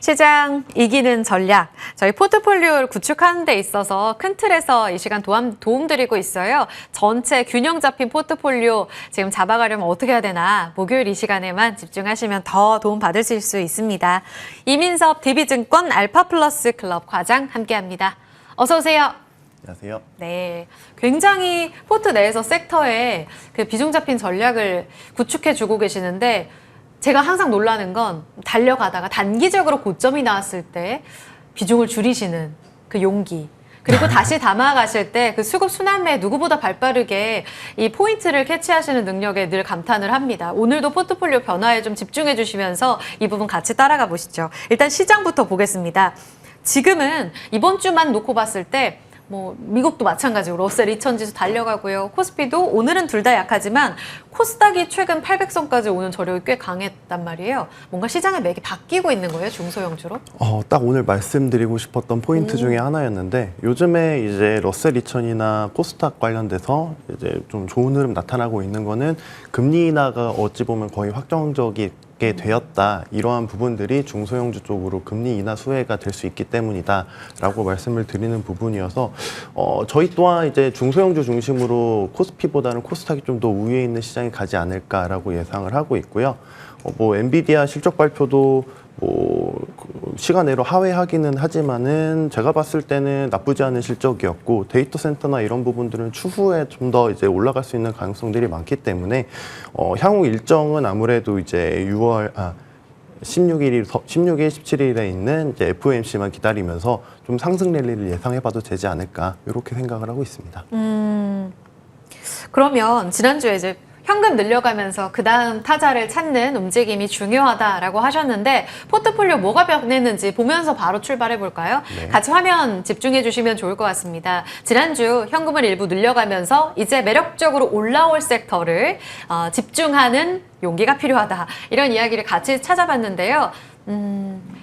시장 이기는 전략, 저희 포트폴리오를 구축하는 데 있어서 큰 틀에서 이 시간 도움드리고 있어요. 전체 균형 잡힌 포트폴리오 지금 잡아가려면 어떻게 해야 되나 목요일 이 시간에만 집중하시면 더 도움 받으실 수 있습니다. 이민섭 DB증권 알파플러스 클럽 과장 함께합니다. 어서 오세요. 안녕하세요. 네, 굉장히 포트 내에서 섹터에 그 비중 잡힌 전략을 구축해주고 계시는데 제가 항상 놀라는 건 달려가다가 단기적으로 고점이 나왔을 때 비중을 줄이시는 그 용기, 그리고 다시 담아가실 때 그 수급 순환매에 누구보다 발빠르게 이 포인트를 캐치하시는 능력에 늘 감탄을 합니다. 오늘도 포트폴리오 변화에 좀 집중해 주시면서 이 부분 같이 따라가 보시죠. 일단 시장부터 보겠습니다. 지금은 이번 주만 놓고 봤을 때 미국도 마찬가지로 러셀 2000 지수 달려가고요. 코스피도 오늘은 둘 다 약하지만 코스닥이 최근 800선까지 오는 저력이 꽤 강했단 말이에요. 뭔가 시장의 맥이 바뀌고 있는 거예요, 중소형주로? 딱 오늘 말씀드리고 싶었던 포인트 중에 하나였는데 요즘에 이제 러셀 2000이나 코스닥 관련돼서 이제 좀 좋은 흐름 나타나고 있는 거는 금리 인하가 어찌 보면 거의 확정적이 되었다. 이러한 부분들이 중소형주 쪽으로 금리 인하 수혜가 될 수 있기 때문이다라고 말씀을 드리는 부분이어서 저희 또한 이제 중소형주 중심으로 코스피보다는 코스닥이 좀 더 우위에 있는 시장이 가지 않을까라고 예상을 하고 있고요. 엔비디아 실적 발표도 시간외로 하회하기는 하지만은 제가 봤을 때는 나쁘지 않은 실적이었고 데이터 센터나 이런 부분들은 추후에 좀 더 이제 올라갈 수 있는 가능성들이 많기 때문에 향후 일정은 아무래도 이제 16일, 17일에 있는 이제 FOMC만 기다리면서 좀 상승 랠리를 예상해봐도 되지 않을까 이렇게 생각을 하고 있습니다. 그러면 지난주에 이제 현금 늘려가면서 그 다음 타자를 찾는 움직임이 중요하다라고 하셨는데 포트폴리오 뭐가 변했는지 보면서 바로 출발해 볼까요? 네. 같이 화면 집중해 주시면 좋을 것 같습니다. 지난주 현금을 일부 늘려가면서 이제 매력적으로 올라올 섹터를 집중하는 용기가 필요하다. 이런 이야기를 같이 찾아봤는데요.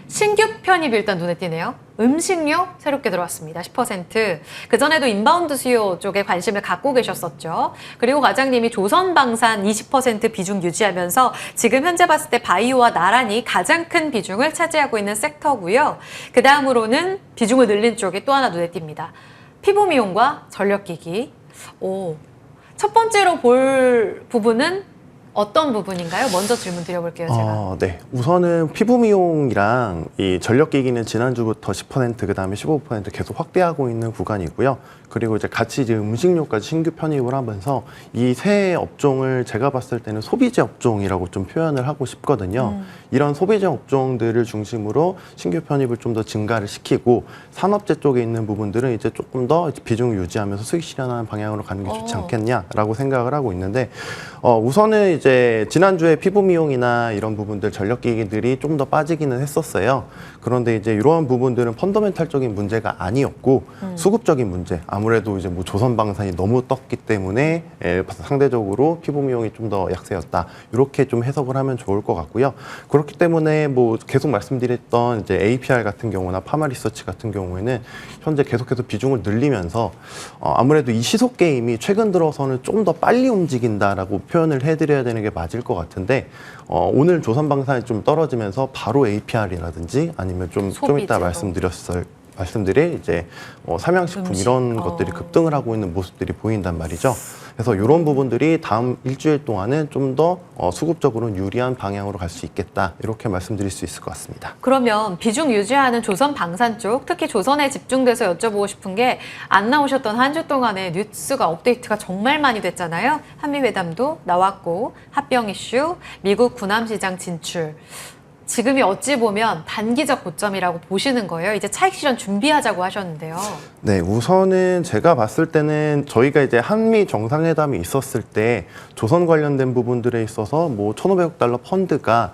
신규 편입이 일단 눈에 띄네요. 음식료 새롭게 들어왔습니다. 10%. 그전에도 인바운드 수요 쪽에 관심을 갖고 계셨었죠. 그리고 과장님이 조선방산 20% 비중 유지하면서 지금 현재 봤을 때 바이오와 나란히 가장 큰 비중을 차지하고 있는 섹터고요. 그 다음으로는 비중을 늘린 쪽이 또 하나 눈에 띕니다. 피부미용과 전력기기. 첫 번째로 볼 부분은 어떤 부분인가요? 먼저 질문 드려볼게요, 제가. 네. 우선은 피부 미용이랑 이 전력기기는 지난주부터 10%, 그 다음에 15% 계속 확대하고 있는 구간이고요. 그리고 이제 같이 이제 음식료까지 신규 편입을 하면서 이 세 업종을 제가 봤을 때는 소비재 업종이라고 좀 표현을 하고 싶거든요. 이런 소비재 업종들을 중심으로 신규 편입을 좀 더 증가를 시키고 산업재 쪽에 있는 부분들은 이제 조금 더 비중을 유지하면서 수익 실현하는 방향으로 가는 게 좋지 않겠냐라고 생각을 하고 있는데 우선은 이제 지난주에 피부 미용이나 이런 부분들 전력기기들이 좀 더 빠지기는 했었어요. 그런데 이제 이러한 부분들은 펀더멘탈적인 문제가 아니었고 수급적인 문제. 아무래도 이제 조선방산이 너무 떴기 때문에 상대적으로 피부 미용이 좀 더 약세였다. 이렇게 좀 해석을 하면 좋을 것 같고요. 그렇기 때문에 계속 말씀드렸던 이제 APR 같은 경우나 파마리서치 같은 경우에는 현재 계속해서 비중을 늘리면서 아무래도 이 시속 게임이 최근 들어서는 좀 더 빨리 움직인다라고 표현을 해드려야 되는 게 맞을 것 같은데 오늘 조선방산이 좀 떨어지면서 바로 APR이라든지 아니면 좀 이따 말씀드릴 이제 삼양식품 이런 것들이 급등을 하고 있는 모습들이 보인단 말이죠. 그래서 이런 부분들이 다음 일주일 동안은 좀 더 수급적으로는 유리한 방향으로 갈 수 있겠다. 이렇게 말씀드릴 수 있을 것 같습니다. 그러면 비중 유지하는 조선 방산 쪽, 특히 조선에 집중돼서 여쭤보고 싶은 게 안 나오셨던 한 주 동안의 뉴스가 업데이트가 정말 많이 됐잖아요. 한미회담도 나왔고 합병 이슈, 미국 군함시장 진출. 지금이 어찌 보면 단기적 고점이라고 보시는 거예요. 이제 차익 실현 준비하자고 하셨는데요. 네, 우선은 제가 봤을 때는 저희가 이제 한미 정상회담이 있었을 때 조선 관련된 부분들에 있어서 1,500억 달러 펀드가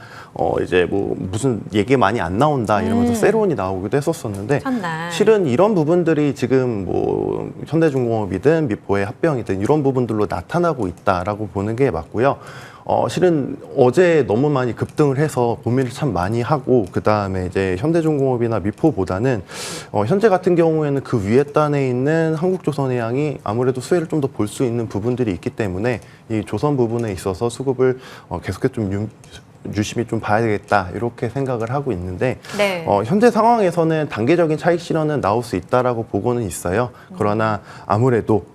이제 무슨 얘기 많이 안 나온다 이러면서 세론이 나오기도 했었었는데 첫날. 실은 이런 부분들이 지금 현대중공업이든 미포의 합병이든 이런 부분들로 나타나고 있다라고 보는 게 맞고요. 실은 어제 너무 많이 급등을 해서 고민을 참 많이 하고 그다음에 이제 현대중공업이나 미포보다는 현재 같은 경우에는 그 위에 단에 있는 한국조선해양이 아무래도 수혜를 좀 더 볼 수 있는 부분들이 있기 때문에 이 조선 부분에 있어서 수급을 계속해서 좀 유심히 좀 봐야 되겠다 이렇게 생각을 하고 있는데 네. 현재 상황에서는 단기적인 차익 실현은 나올 수 있다라고 보고는 있어요. 그러나 아무래도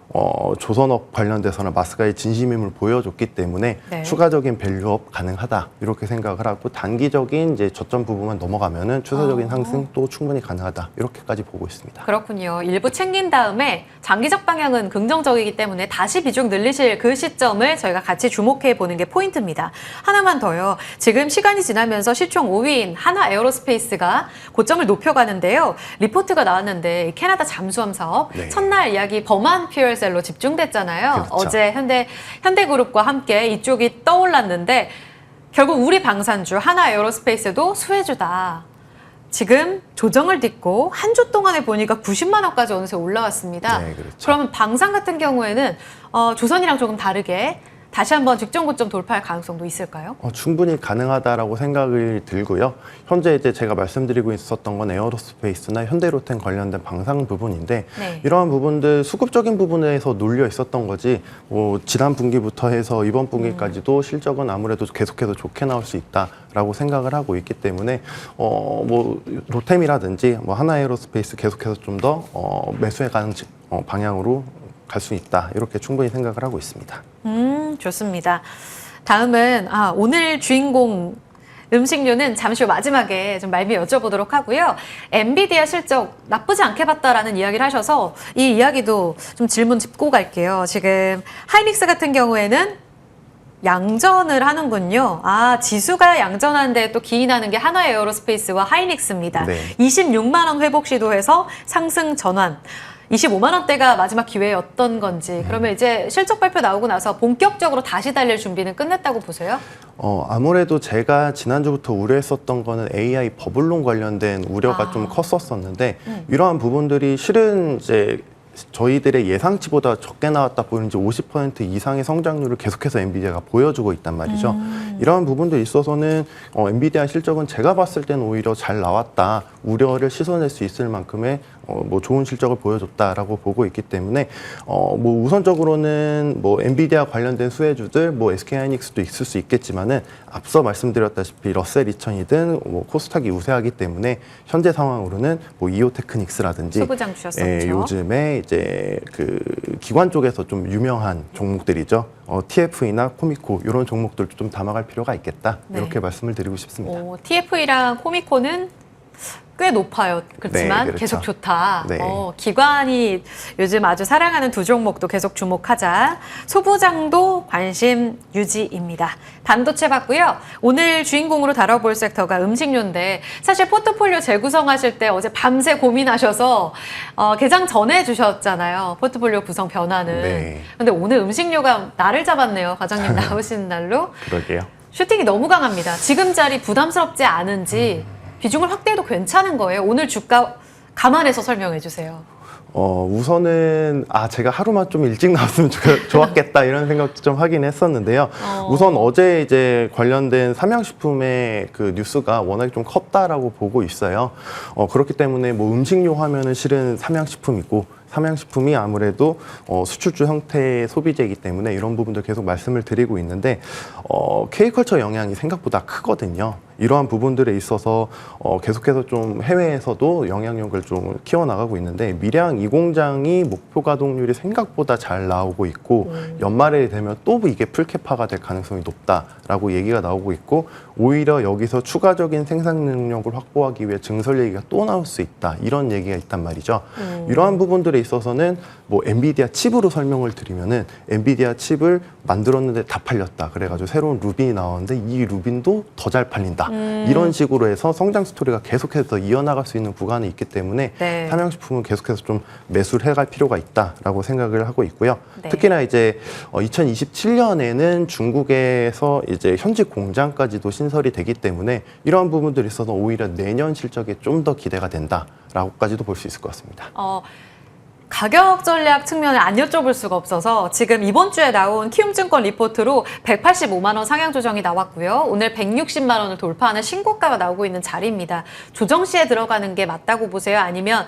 조선업 관련돼서는 마스가의 진심임을 보여줬기 때문에 네. 추가적인 밸류업 가능하다 이렇게 생각을 하고 단기적인 이제 저점 부분만 넘어가면은 추세적인 상승도 충분히 가능하다 이렇게까지 보고 있습니다. 그렇군요. 일부 챙긴 다음에 장기적 방향은 긍정적이기 때문에 다시 비중 늘리실 그 시점을 저희가 같이 주목해 보는 게 포인트입니다. 하나만 더요. 지금 시간이 지나면서 시총 5위인 하나 에어로스페이스가 고점을 높여가는데요. 리포트가 나왔는데 이 캐나다 잠수함 사업 네. 첫날 이야기 범한 퓨얼셀로 집중됐잖아요. 그렇죠. 어제 현대그룹과 함께 이쪽이 떠올랐는데 결국 우리 방산주 하나 에어로스페이스도 수혜주다. 지금 조정을 딛고 한 주 동안에 보니까 90만 원까지 어느새 올라왔습니다. 네, 그렇죠. 그러면 방산 같은 경우에는 조선이랑 조금 다르게 다시 한번 직전 고점 돌파할 가능성도 있을까요? 충분히 가능하다라고 생각이 들고요. 현재 이제 제가 말씀드리고 있었던 건 에어로스페이스나 현대로템 관련된 방산 부분인데 네. 이러한 부분들 수급적인 부분에서 놀려 있었던 거지 지난 분기부터 해서 이번 분기까지도 실적은 아무래도 계속해서 좋게 나올 수 있다라고 생각을 하고 있기 때문에 로템이라든지 하나에어로스페이스 계속해서 좀 더 매수해 가는 방향으로 갈 수 있다 이렇게 충분히 생각을 하고 있습니다. 좋습니다. 다음은 오늘 주인공 음식료는 잠시 후 마지막에 좀 말미 여쭤보도록 하고요. 엔비디아 실적 나쁘지 않게 봤다라는 이야기를 하셔서 이 이야기도 좀 질문 짚고 갈게요. 지금 하이닉스 같은 경우에는 양전을 하는군요. 지수가 양전하는데 또 기인하는 게 하나 에어로스페이스와 하이닉스입니다. 네. 26만 원 회복 시도해서 상승 전환. 25만 원대가 마지막 기회였던 건지 그러면 이제 실적 발표 나오고 나서 본격적으로 다시 달릴 준비는 끝냈다고 보세요? 아무래도 제가 지난주부터 우려했었던 거는 AI 버블론 관련된 우려가 좀 컸었었는데 이러한 부분들이 실은 이제 저희들의 예상치보다 적게 나왔다 보이는 이제 50% 이상의 성장률을 계속해서 엔비디아가 보여주고 있단 말이죠. 이러한 부분도 있어서는 엔비디아 실적은 제가 봤을 때는 오히려 잘 나왔다. 우려를 씻어낼 수 있을 만큼의 좋은 실적을 보여줬다라고 보고 있기 때문에 우선적으로는 엔비디아 관련된 수혜주들 SK하이닉스도 있을 수 있겠지만은 앞서 말씀드렸다시피 러셀 2000이든 코스닥이 우세하기 때문에 현재 상황으로는 이오테크닉스라든지 소부장 주셨었죠. 요즘에 이제 그 기관 쪽에서 좀 유명한 종목들이죠. TFE나 코미코 이런 종목들도 좀 담아갈 필요가 있겠다. 네. 이렇게 말씀을 드리고 싶습니다. TFE랑 코미코는 꽤 높아요. 그렇지만 네, 그렇죠. 계속 좋다. 네. 기관이 요즘 아주 사랑하는 두 종목도 계속 주목하자. 소부장도 관심 유지입니다. 반도체 봤고요. 오늘 주인공으로 다뤄볼 섹터가 음식료인데 사실 포트폴리오 재구성하실 때 어제 밤새 고민하셔서 개장 전에 주셨잖아요. 포트폴리오 구성 변화는. 네. 근데 오늘 음식료가 날을 잡았네요. 과장님 나오시는 날로. 그러게요. 슈팅이 너무 강합니다. 지금 자리 부담스럽지 않은지 비중을 확대해도 괜찮은 거예요. 오늘 주가 감안해서 설명해 주세요. 우선은 제가 하루만 좀 일찍 나왔으면 좋았겠다 이런 생각도 좀 하긴 했었는데요. 우선 어제 이제 관련된 삼양식품의 그 뉴스가 워낙에 좀 컸다라고 보고 있어요. 그렇기 때문에 음식료 하면은 실은 삼양식품이고 삼양식품이 아무래도 수출주 형태의 소비재이기 때문에 이런 부분들 계속 말씀을 드리고 있는데 K컬처 영향이 생각보다 크거든요. 이러한 부분들에 있어서 계속해서 좀 해외에서도 영향력을 좀 키워나가고 있는데 밀양 이 공장이 목표 가동률이 생각보다 잘 나오고 있고 연말에 되면 또 이게 풀캐파가 될 가능성이 높다라고 얘기가 나오고 있고 오히려 여기서 추가적인 생산 능력을 확보하기 위해 증설 얘기가 또 나올 수 있다 이런 얘기가 있단 말이죠. 이러한 부분들에 있어서는 엔비디아 칩으로 설명을 드리면은 엔비디아 칩을 만들었는데 다 팔렸다. 그래가지고 새로운 루빈이 나왔는데 이 루빈도 더 잘 팔린다. 이런 식으로 해서 성장 스토리가 계속해서 이어나갈 수 있는 구간이 있기 때문에 네. 삼양식품은 계속해서 좀 매수를 해갈 필요가 있다라고 생각을 하고 있고요. 네. 특히나 이제 2027년에는 중국에서 이제 현직 공장까지도 신설이 되기 때문에 이러한 부분들이 있어서 오히려 내년 실적에 좀 더 기대가 된다라고까지도 볼 수 있을 것 같습니다. 가격 전략 측면을 안 여쭤볼 수가 없어서 지금 이번 주에 나온 키움증권 리포트로 185만 원 상향 조정이 나왔고요. 오늘 160만 원을 돌파하는 신고가가 나오고 있는 자리입니다. 조정 시에 들어가는 게 맞다고 보세요? 아니면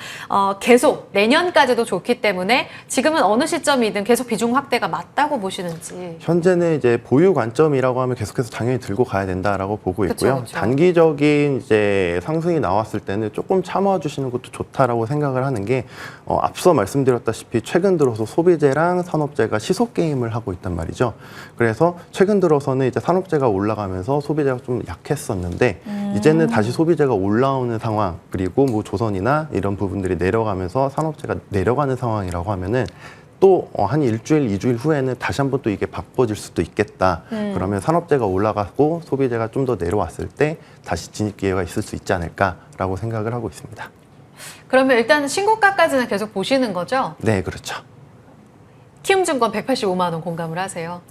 계속 내년까지도 좋기 때문에 지금은 어느 시점이든 계속 비중 확대가 맞다고 보시는지. 현재는 이제 보유 관점이라고 하면 계속해서 당연히 들고 가야 된다라고 보고 있고요. 그쵸. 단기적인 이제 상승이 나왔을 때는 조금 참아 주시는 것도 좋다라고 생각을 하는 게 앞서 말씀드렸다시피 최근 들어서 소비재랑 산업재가 시속 게임을 하고 있단 말이죠. 그래서 최근 들어서는 이제 산업재가 올라가면서 소비재가 좀 약했었는데 이제는 다시 소비재가 올라오는 상황, 그리고 뭐 조선이나 이런 부분들이 내려가면서 산업재가 내려가는 상황이라고 하면은 또 한 일주일, 2주일 후에는 다시 한번 또 이게 바꿔질 수도 있겠다. 그러면 산업재가 올라가고 소비재가 좀 더 내려왔을 때 다시 진입 기회가 있을 수 있지 않을까라고 생각을 하고 있습니다. 그러면 일단 신고가까지는 계속 보시는 거죠? 네, 그렇죠. 키움증권 185만 원 공감을 하세요?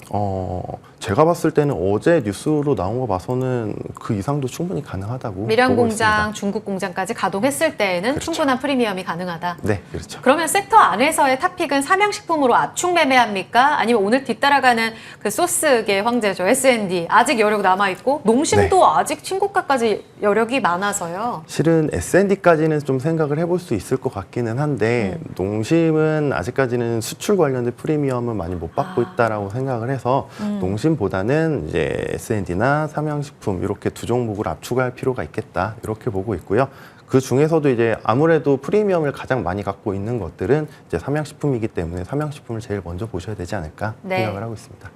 제가 봤을 때는 어제 뉴스로 나온 거 봐서는 그 이상도 충분히 가능하다고 밀양 보고 공장, 있습니다. 중국 공장까지 가동했을 때에는 그렇죠. 충분한 프리미엄이 가능하다. 네, 그렇죠. 그러면 섹터 안에서의 탑픽은 삼양식품으로 압축 매매합니까? 아니면 오늘 뒤따라가는 그 소스계 황제죠, S&D 아직 여력 남아 있고 농심도 아직 신고가까지 여력이 많아서요. 실은 S&D까지는 좀 생각을 해볼 수 있을 것 같기는 한데 농심은 아직까지는 수출 관련된 프리미엄은 많이 못 받고 있다라고 생각을 해서 농심보다는 이제 S&D나 삼양식품 이렇게 두 종목을 압축할 필요가 있겠다 이렇게 보고 있고요. 그 중에서도 이제 아무래도 프리미엄을 가장 많이 갖고 있는 것들은 이제 삼양식품이기 때문에 삼양식품을 제일 먼저 보셔야 되지 않을까 생각을 하고 있습니다.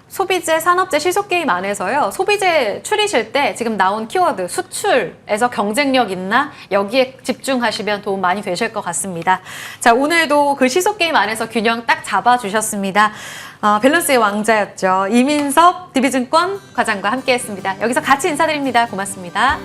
소비재, 산업재, 시속게임 안에서요. 소비재 추리실 때 지금 나온 키워드 수출에서 경쟁력 있나? 여기에 집중하시면 도움 많이 되실 것 같습니다. 자, 오늘도 그 시속게임 안에서 균형 딱 잡아주셨습니다. 밸런스의 왕자였죠. 이민섭 DB증권 과장과 함께했습니다. 여기서 같이 인사드립니다. 고맙습니다.